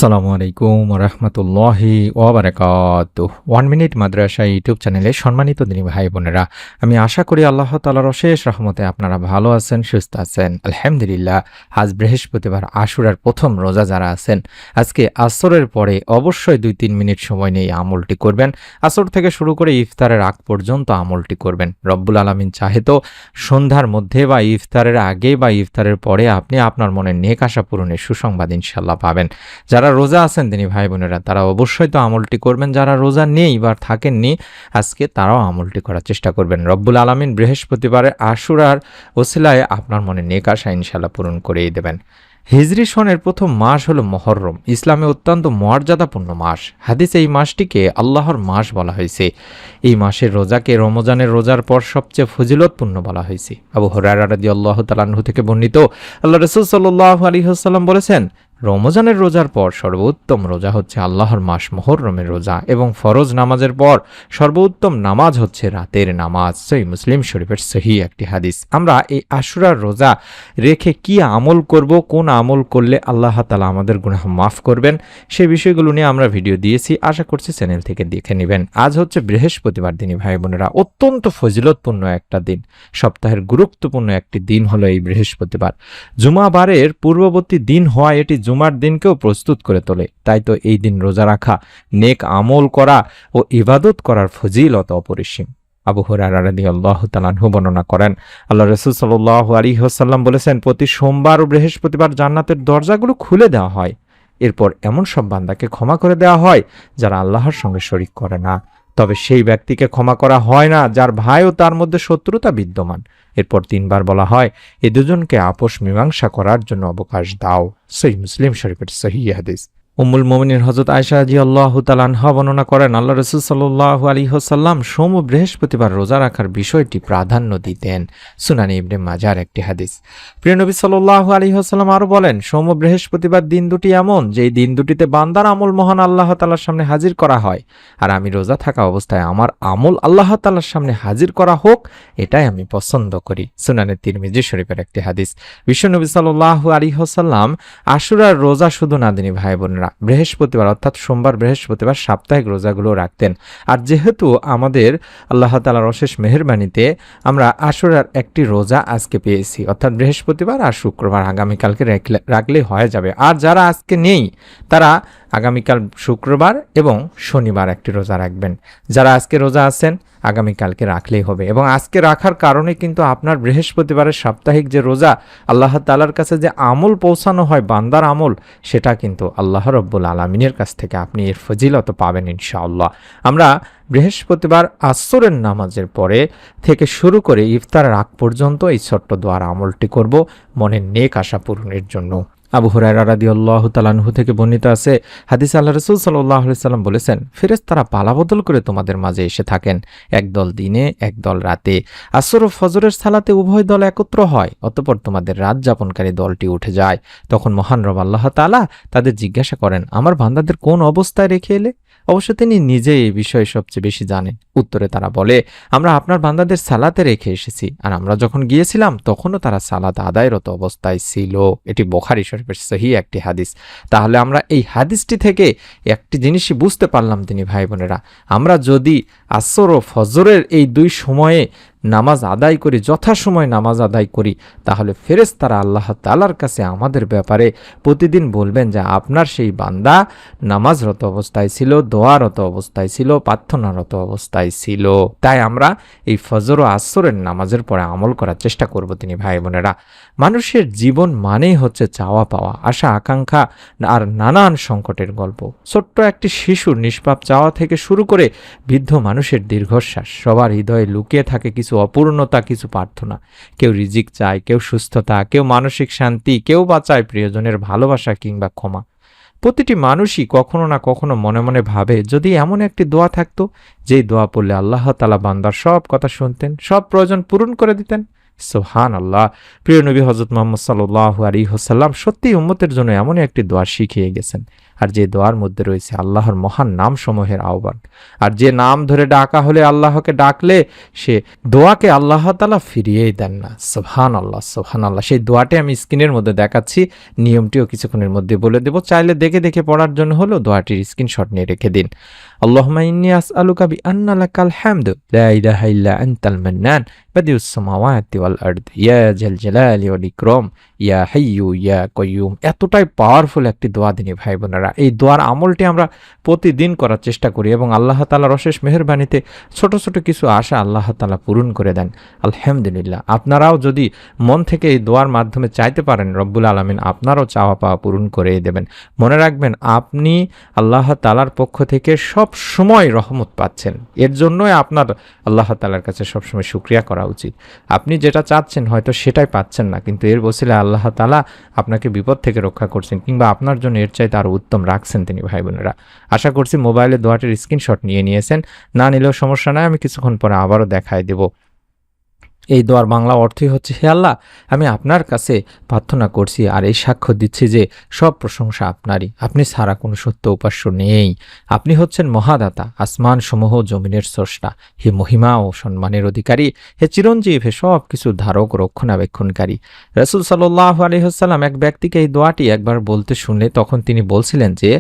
আসসালামু আলাইকুম রহমতুল্লাহি ওয়াবারাকাতুহু। 1 মিনিট মাদ্রাসা ইউটিউব চ্যানেলে সম্মানিত দিনী ভাই বোনেরা, আমি আশা করি আল্লাহ তাআলার অশেষ রহমতে আপনারা ভালো আছেন, সুস্থ আছেন। আলহামদুলিল্লাহ। আজ বৃহস্পতিবার, আশুরার প্রথম রোজা যারা আছেন, আজকে আসরের পরে অবশ্যই 2-3 মিনিট সময় নিয়ে আমলটি করবেন। আসর থেকে শুরু করে ইফতারের আগ পর্যন্ত আমলটি করবেন। রব্বুল আলামিন চাহে তো সন্ধ্যার মধ্যে বা ইফতারের আগে বা ইফতারের পরে আপনি আপনার মনের নেক আশা পূরণের সুসংবাদ ইনশাআল্লাহ পাবেন। যারা রোজা আছেন তিনি ভাই বোনেরা, তারা অবশ্যই তো আমলটি করবেন। যারা রোজা নেই বা থাকেননি আজকে, তারাও আমলটি করার চেষ্টা করবেন। রব্বুল আলামিন বৃহস্পতিবারের আশুরার ওসিলায় আপনার মনে নেক আশা ইনশাআল্লাহ পূরণ করেই দেবেন। হিজরি সনের প্রথম মাস হলো মুহররম, ইসলামে অত্যন্ত মর্যাদাপূর্ণ মাস। হাদিসে এই মাসটিকে আল্লাহর মাস বলা হয়েছে। এই মাসের রোজাকে রমজানের রোজার পর সবচেয়ে ফজিলতপূর্ণ বলা হয়েছে। আবু হুরায়রা রাদিয়াল্লাহু তাআলা আনহু থেকে বর্ণিত, আল্লাহ রাসূল সাল্লাল্লাহু আলাইহি ওয়াসাল্লাম বলেছেন, রমজানের রোজার পর সর্বোত্তম রোজা হচ্ছে আল্লাহর মাস মুহররমের রোজা, এবং ফরজ নামাজের পর সর্বোত্তম নামাজ হচ্ছে রাতের নামাজ। সহিহ মুসলিম শরীফের সহিহ একটি হাদিস। আমরা এই আশুরার রোজা রেখে কি আমল করব, কোন আমল করলে আল্লাহ তাআলা আমাদের গুনাহ মাফ করবেন, সেই বিষয়গুলো নিয়ে আমরা ভিডিও দিয়েছি। আশা করছি চ্যানেল থেকে দেখে নেবেন। আজ হচ্ছে বৃহস্পতিবার দিনী ভাই বোনেরা, অত্যন্ত ফজিলতপূর্ণ একটা দিন। সপ্তাহের গুরুত্বপূর্ণ একটি দিন হলো এই বৃহস্পতিবার। জুমাবারের পূর্ববর্তী দিন হওয়ায় এটি জুমার দিনকেও প্রস্তুত করে তোলে। তাই তো এই দিন রোজা রাখা, নেক আমল করা ও ইবাদত করার ফজিলত অপরিসীম। আবু হুরায়রা রাদিয়াল্লাহু তাআলা আনহু বর্ণনা করেন, আল্লাহ রাসূল সাল্লাল্লাহু আলাইহি ওয়াসাল্লাম বলেছেন, প্রতি সোমবার ও বৃহস্পতিবার জান্নাতের দরজাগুলো খুলে দেওয়া হয়। এরপর এমন সব বান্দাকে ক্ষমা করে দেওয়া হয় যারা আল্লাহর সঙ্গে শরীক করে না। তবে সেই ব্যক্তিকে ক্ষমা করা হয় না যার ভাই ও তার মধ্যে শত্রুতা বিদ্যমান। এরপর 3 বার বলা হয়, এই দুজনকে আপোষ মীমাংসা করার জন্য অবকাশ দাও। সহিহ মুসলিম শরীফের সহিহ হাদিস। উম্মুল মুমিনিন হযরত আয়েশা রাদিয়াল্লাহু তাআলা আনহা বর্ণনা করেন, আল্লাহ রাসূল সাল্লাল্লাহু আলাইহি ওয়াসাল্লাম সোম ও বৃহস্পতিবার রোজা রাখার বিষয়টি প্রাধান্য দিতেন। সুনানে ইবনে মাজার একটি হাদিস। প্রিয় নবী সাল্লাল্লাহু আলাইহি ওয়াসাল্লাম আরো বলেন, সোম ও বৃহস্পতিবার দিন দুটি এমন যে এই দিন দুটিতে বান্দার আমল মহান আল্লাহ তাআলার সামনে হাজির করা হয়, আর আমি রোজা থাকা অবস্থায় আমার আমল আল্লাহ তাআলার সামনে হাজির করা হোক, এটাই আমি পছন্দ করি। সুনানে তিরমিজি শরীফের একটি হাদিস। বিশ্বনবী সাল্লাল্লাহু আলাইহি ওয়াসাল্লাম আশুরার রোজা শুধু না দিনী ভাই বোনেরা, বৃহস্পতিবার অর্থাৎ সোমবার বৃহস্পতিবার সাপ্তাহিক রোজাগুলো রাখতেন। আর যেহেতু আমাদের আল্লাহ তাআলার অশেষ মেহেরবানিতে আমরা আশুরার একটি রোজা আজকে পেয়েছি, অর্থাৎ বৃহস্পতিবার আর শুক্রবার, আগামীকালকে রাখলেই হয়ে যাবে। আর যারা আজকে নেই তারা আগামীকাল শুক্রবার এবং শনিবার একটি রোজা রাখবেন। যারা আজকে রোজা আছেন আগামীকালকে রাখলেই হবে। এবং আজকে রাখার কারণে কিন্তু আপনার বৃহস্পতিবারের সাপ্তাহিক যে রোজা, আল্লাহ তাআলার কাছে যে আমল পৌঁছানো হয়, বান্দার আমল, সেটা কিন্তু আল্লাহ রব্বুল আলামিনের কাছ থেকে আপনি এর ফজিলত পাবেন ইনশাআল্লাহ। আমরা বৃহস্পতিবার আসরের নামাজের পরে থেকে শুরু করে ইফতারের আগ পর্যন্ত এই ছোট্ট দোয়ার আমলটি করব মনের নেক আশা পূরণের জন্য। আবু হুরায়রা রাদিয়াল্লাহু তাআলা আনহু থেকে বর্ণিত আছে, হাদিসে আল্লাহ রাসূল সাল্লাল্লাহু আলাইহি সাল্লাম বলেছেন, ফেরেশতারা পালাবদল করে তোমাদের মাঝে এসে থাকেন, একদল দিনে একদল রাতে। আসর ও ফজরের সালাতে উভয় দল একত্র হয়, অতঃপর তোমাদের রাত যাপনকারী দলটি উঠে যায়। তখন মহান রব আল্লাহ তাআলা তাদের জিজ্ঞাসা করেন, আমার বান্দাদের কোন অবস্থায় রেখে এলে? অবশ্য তিনি নিজেই এই বিষয়ে সবচেয়ে বেশি জানেন। উত্তরে তারা বলে, আমরা আপনার বান্দাদের সালাতে রেখে এসেছি, আর আমরা যখন গিয়েছিলাম তখনও তারা সালাত আদায়রত অবস্থায় ছিল। এটি বুখারী শরীফের সহিহ একটি হাদিস। তাহলে আমরা এই হাদিসটি থেকে একটি জিনিসই বুঝতে পারলাম তিনি ভাই বোনেরা, আমরা যদি আসর ও ফজরের এই 2 সময়ে নামাজ আদায় করি, যথাসময় নামাজ আদায় করি, তাহলে ফেরেশতারা আল্লাহ তাআলার কাছে আমাদের ব্যাপারে প্রতিদিন বলবেন যে আপনার সেই বান্দা নামাজরত অবস্থায় ছিল, দোয়ারত অবস্থায় ছিল, প্রার্থনারত অবস্থায় ছিল। তাই আমরা এই ফজর ও আসরের নামাজের পরে আমল করার চেষ্টা করব তিনি ভাই বোনেরা। মানুষের জীবন মানেই হচ্ছে চাওয়া পাওয়া, আশা আকাঙ্ক্ষা আর নানান সংকটের গল্প। ছোট্ট একটি শিশুর নিষ্পাপ চাওয়া থেকে শুরু করে বৃদ্ধ মানুষের দীর্ঘশ্বাস, সবার হৃদয়ে লুকিয়ে থাকে কিছু অপূর্ণতা, কিছু প্রার্থনা। কেউ রিজিক চায়, কেউ সুস্থতা, কেউ মানসিক শান্তি, কেউ বা চায় প্রিয়জনের ভালোবাসা কিংবা ক্ষমা। প্রতিটি মানুষই কখনো না কখনো মনে মনে ভাবে, যদি এমন একটি দোয়া থাকতো যেই দোয়া পড়লে আল্লাহ তাআলা বান্দার সব কথা শুনতেন, সব প্রয়োজন পূরণ করে দিতেন। সুবহানাল্লাহ। প্রিয় নবী হযরত মুহাম্মদ সাল্লাল্লাহু আলাইহি ওয়াসাল্লাম সত্যিই উম্মতের জন্য এমন একটি দোয়া শিখিয়ে গেছেন, আর যে দোয়ার মধ্যে রয়েছে আল্লাহর মহান নামসমূহের আহ্বান। আর যে নাম ধরে ডাকা হলে, আল্লাহকে ডাকলে, সে দোয়াকে আল্লাহ তাআলা ফিরিয়েই দেন না। সুবহানাল্লাহ, সুবহানাল্লাহ। সেই দোয়াটি আমি স্ক্রিনের মধ্যে দেখাচ্ছি, নিয়মটিও কিছুক্ষণের মধ্যে বলে দেব। চাইলে দেখে দেখে পড়ার জন্য হলেও দোয়াটির স্ক্রিনশট নিয়ে রেখে দিন। আল্লাহুম্মা ইন্নী আসআলুকা বিআন্না লাকাল হামদু লা ইলাহা ইল্লা আনতাল মান্নান বাদিউস সামাওয়াতি ওয়াল আরদ ইয়া জাল জালালি ওয়াল ইকরাম ইয়া হাইয়্যু ইয়া কাইয়্যুম। এতটাই পাওয়ারফুল একটি দোয়া দিনী ভাই বোনেরা। এই দোয়ার আমলটি আমরা প্রতিদিন করার চেষ্টা করি এবং আল্লাহ তাআলার অশেষ মেহেরবানিতে ছোট ছোট কিছু আশা আল্লাহ তাআলা পূরণ করে দেন। আলহামদুলিল্লাহ। আপনারাও যদি মন থেকে এই দোয়ার মাধ্যমে চাইতে পারেন, রব্বুল আলামিন আপনারও চাওয়া পাওয়া পূরণ করে দেবেন। মনে রাখবেন, আপনি আল্লাহ তাআলার পক্ষ থেকে সব সময় রহমত পাচ্ছেন। এর জন্যই আপনার আল্লাহ তাআলার কাছে সবসময় শুকরিয়া করা উচিত। আপনি যেটা চাচ্ছেন হয়তো সেটাই পাচ্ছেন না, কিন্তু এর বসিলায় আল্লাহ তাআলা আপনাকে বিপদ থেকে রক্ষা করছেন, কিংবা আপনার জন্য এর চাইতে আরও উত্তম রাখছেন তিনি ভাই বোনেরা। আশা করছি মোবাইলে দোয়াটির স্ক্রিনশট নিয়ে নিয়েছেন। না নিলেও সমস্যা নাই, আমি কিছুক্ষণ পরে আবারও দেখায় দেব। এই দোয়ার বাংলা অর্থই হচ্ছে, হে আল্লাহ, আমি আপনার কাছে প্রার্থনা করছি আর এই সাক্ষ্য দিচ্ছি যে সব প্রশংসা আপনারই। আপনি ছাড়া কোনো সত্য উপাস্য নেই। আপনি হচ্ছেন মহাদাতা, আসমান সমূহ জমিনের স্রষ্টা। হে মহিমা ও সম্মানের অধিকারী, হে চিরঞ্জীব, হে সব কিছু ধারক রক্ষণাবেক্ষণকারী। রাসূল সাল্লাল্লাহু আলাইহি ওয়াসাল্লাম এক ব্যক্তিকে এই দোয়াটি একবার বলতে শুনলে তখন তিনি বলছিলেন যে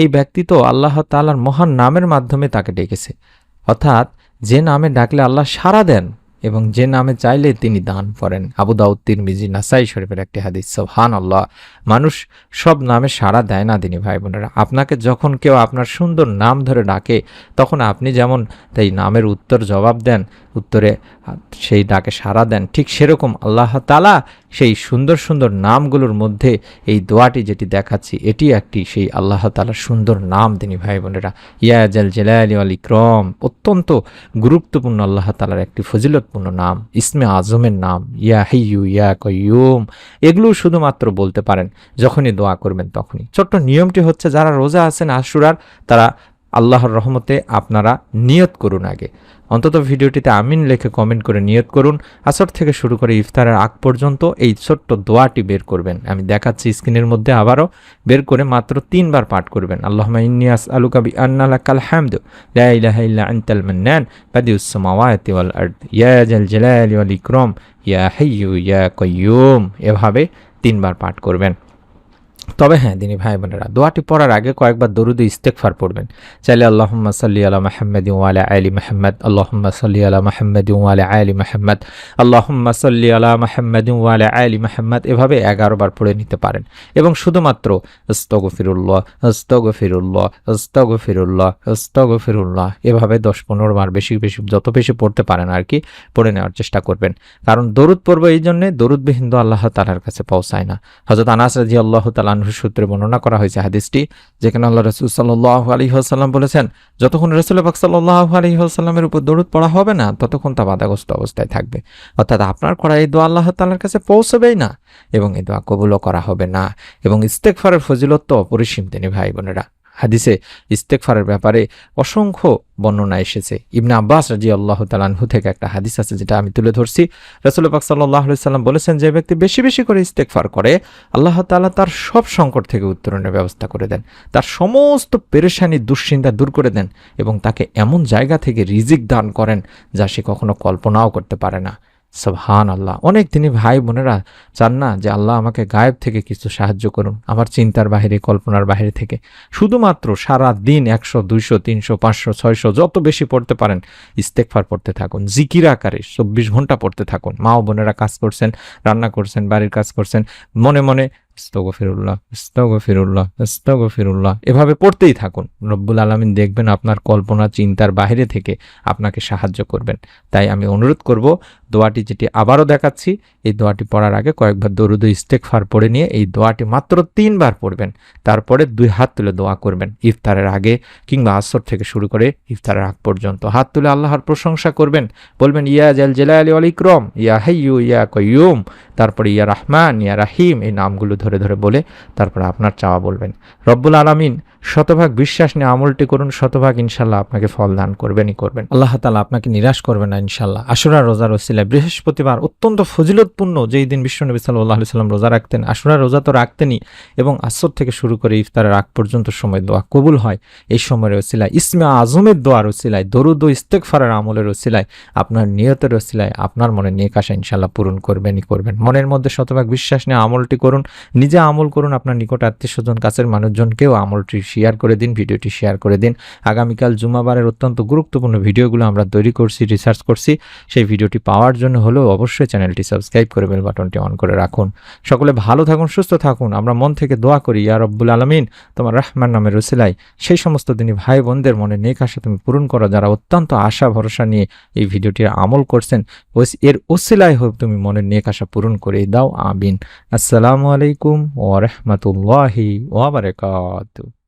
এই ব্যক্তি তো আল্লাহ তাআলার মহান নামের মাধ্যমে তাকে ডেকেছে, অর্থাৎ যে নামে ডাকলে আল্লাহ সাড়া দেন এবং যে নামে চাইলে তিনি দান করেন। আবু দাউদ, তিরমিজি, নাসাই শরীফের একটি হাদিস। সুবহানাল্লাহ। মানুষ সব নামে সাড়া দেয় না দিনী ভাই বোনেরা। আপনাকে যখন কেউ আপনার সুন্দর নাম ধরে ডাকে, তখন আপনি যেমন তাই নামের উত্তর জবাব দেন, উত্তরে সেই ডাকে সাড়া দেন, ঠিক সেরকম আল্লাহ তাআলা সেই সুন্দর সুন্দর নামগুলোর মধ্যে এই দোয়াটি যেটি দেখাচ্ছি, এটি একটি সেই আল্লাহ তাআলার সুন্দর নাম দিনী ভাই বোনেরা। ইয়া জাল জালালি ওয়াল ইকরাম, অত্যন্ত গুরুত্বপূর্ণ আল্লাহ তাআলার একটি ফজিলতপূর্ণ নাম, ইসমে আজমের নাম। ইয়া হাইয়্যু ইয়া কাইয়্যুম, এগুলো শুধুমাত্র বলতে পারেন যখনই দোয়া করবেন তখনই। ছোট্ট নিয়মটি হচ্ছে, যারা রোজা আছেন আশুরার, তারা আল্লাহর রহমতে আপনারা নিয়ত করুন আগে। অন্তত ভিডিওটিতে আমিন লিখে কমেন্ট করে নিয়ত করুন। আসর থেকে শুরু করে ইফতারের আগ পর্যন্ত এই ছোট্ট দোয়াটি বের করবেন। আমি দেখাচ্ছি স্ক্রিনের মধ্যে, আবারও বের করে মাত্র 3 বার পাঠ করবেন। আল্লাহুম্মা ইন্নী আসআলুকা বিআন্না লাকাল হামদু লা ইলাহা ইল্লা আনতাল মান্নান বাদিউস সামাওয়াতি ওয়াল আরদ ইয়া জাল জালালি ওয়াল ইকরাম ইয়া হাইয়্যু ইয়া কাইয়্যুম। এভাবে 3 বার পাঠ করবেন। তবে হ্যাঁ দিনী ভাই বোনেরা, দোয়াটি পড়ার আগে কয়েকবার দরুদ ইস্তেগফার পড়বেন। চাইলে আল্লাহুম্মা সাল্লি আলা মুহাম্মাদিন ওয়া আলা আলি মুহাম্মাদ, আল্লাহুম্মা সাল্লি আলা মুহাম্মাদিন ওয়া আলা আলি মুহাম্মাদ, আল্লাহুম্মা সাল্লি আলা মুহাম্মাদিন ওয়া আলা আলি মুহাম্মাদ, এভাবে 11 বার পড়ে নিতে পারেন। এবং শুধুমাত্র আস্তাগফিরুল্লাহ আস্তাগফিরুল্লাহ আস্তাগফিরুল্লাহ আস্তাগফিরুল্লাহ এভাবে 10-15 বার, বেশি বেশি যত বেশি পড়তে পারেন আর কি, পড়ে নেওয়ার চেষ্টা করবেন। কারণ দরুদ পড়বো এই জন্যে, দরুদবিহীন তো আল্লাহ তাআলার কাছে পৌঁছায় না। হযরত আনাস রাদিয়াল্লাহু তাআলা আনহু সূত্রে বর্ণনা করা হয়েছে হাদিসটি, যেখানে আল্লাহ রাসূল সাল্লাল্লাহু আলাইহি ওয়াসাল্লাম বলেছেন, যতক্ষণ রাসূল পাক সাল্লাল্লাহু আলাইহি ওয়াসাল্লামের উপর দরুদ পড়া হবে না, ততক্ষণ তা বাধাগ্রস্ত অবস্থায় থাকবে। অর্থাৎ আপনার করা এই দোয়া আল্লাহ তাআলার কাছে পৌঁছবেই না এবং এই দোয়া কবুলও করা হবে না। এবং ইস্তেগফারের ফজিলত তো অপরিসীম দিনী ভাই বোনেরা। হাদিসে ইস্তেগফারের ব্যাপারে অসংখ্য বর্ণনা এসেছে। ইবনে আব্বাস রাদিয়াল্লাহু তাআলা আনহু থেকে একটা হাদিস আছে, যেটা আমি তুলে ধরছি। রাসূল পাক সাল্লাল্লাহু আলাইহি ওয়াসাল্লাম বলেছেন, যে ব্যক্তি বেশি বেশি করে ইস্তেগফার করে, আল্লাহ তাআলা তার সব সংকট থেকে উত্তরণের ব্যবস্থা করে দেন, তার সমস্ত পেরেশানি দুশ্চিন্তা দূর করে দেন এবং তাকে এমন জায়গা থেকে রিজিক দান করেন যা সে কখনো কল্পনাও করতে পারে না। সুবহানাল্লাহ। অনেক দিনই ভাই বোনেরা চান না যে আল্লাহ আমাকে গায়েব থেকে কিছু সাহায্য করুন, আমার চিন্তার বাহিরে, কল্পনার বাহিরে থেকে। শুধুমাত্র সারা দিন 100, 200, 300, 500, 600 যত বেশি পড়তে পারেন ইস্তেগফার পড়তে থাকুন, জিকির আকারে 24 ঘন্টা পড়তে থাকুন। মা ও বোনেরা কাজ করছেন, রান্না করছেন, বাড়ির কাজ করছেন, মনে মনে আস্তাগফিরুল্লাহ আস্তাগফিরুল্লাহ আস্তাগফিরুল্লাহ এভাবে পড়তেই থাকুন। রব্বুল আলামিন দেখবেন আপনার কল্পনা চিন্তার বাইরে থেকে আপনাকে সাহায্য করবেন। তাই আমি অনুরোধ করব, দোয়াটি যেটি আবারও দেখাচ্ছি, এই দোয়াটি পড়ার আগে কয়েকবার দরুদ ইস্তেগফার পড়ে নিয়ে এই দোয়াটি মাত্র 3 বার পড়বেন। তারপরে 2 হাত তুলে দোয়া করবেন। ইফতারের আগে কিংবা আসর থেকে শুরু করে ইফতারের আগ পর্যন্ত হাত তুলে আল্লাহর প্রশংসা করবেন। বলবেন, ইয়া জাল জালালি ওয়াল ইকরাম ইয়া হাইয়্যু ইয়া কাইয়্যুম, তারপরে ইয়া রহমান ইয়া রাহিম, এই নামগুলো ধরে ধরে বলে তারপরে আপনার চাওয়া বলবেন। রব্বুল আলামিন শতভাগ বিশ্বাস নিয়ে আমলটি করুন, শতভাগ ইনশাল্লাহ আপনাকে ফল দান করবেনই করবেন। আল্লাহ তাআলা আপনাকে নিরাশ করবে না ইনশাল্লাহ। আশুরা রোজার ওসিলায় বৃহস্পতিবার অত্যন্ত ফজিলতপূর্ণ, যেই দিন বিশ্বনবী সাল্লাল্লাহু আলাইহি সাল্লাম রোজা রাখতেন, আশুরা রোজা তো রাখতেনই, এবং আসর থেকে শুরু করে ইফতারের আগ পর্যন্ত সময় দোয়া কবুল হয়। এই সময়ের ওসিলায়, ইসমে আজমের দোয়ার ওসিলায়, দরুদ ও ইস্তেগফারের আমলের ওসিলায়, আপনার নিয়তের ওসিলায় আপনার মনে নেক আশা ইনশাল্লাহ পূরণ করবেনই করবেন। মনের মধ্যে শতভাগ বিশ্বাস নিয়ে আমলটি করুন, নিজে আমল করুন, আপনার নিকট আত্মীয়স্বজন, কাছের মানুষজনকেও আমলটি শেয়ার করে দিন, ভিডিওটি শেয়ার করে দিন। আগামীকাল জুমাবারের অত্যন্ত গুরুত্বপূর্ণ ভিডিওগুলো আমরা তৈরি করছি, রিসার্চ করছি। সেই ভিডিওটি পাওয়ার জন্য হলেও অবশ্যই চ্যানেলটি সাবস্ক্রাইব করে বেল বাটনটি অন করে রাখুন। সকলে ভালো থাকুন, সুস্থ থাকুন। আমরা মন থেকে দোয়া করি, ইয়া রব্বুল আলামিন, তোমার রহমান নামের ওসিলায় সেই সমস্ত দিনী ভাই বোনদের মনে নেক আশা তুমি পূরণ করো, যারা অত্যন্ত আশা ভরসা নিয়ে এই ভিডিওটির আমল করছেন, এর ওসিলায় হোক তুমি মনের নেক আশা পূরণ করে দাও, আমিন। আসসালামু আলাইকুম ওয়া রাহমাতুল্লাহি ওয়া বারাকাতুহু।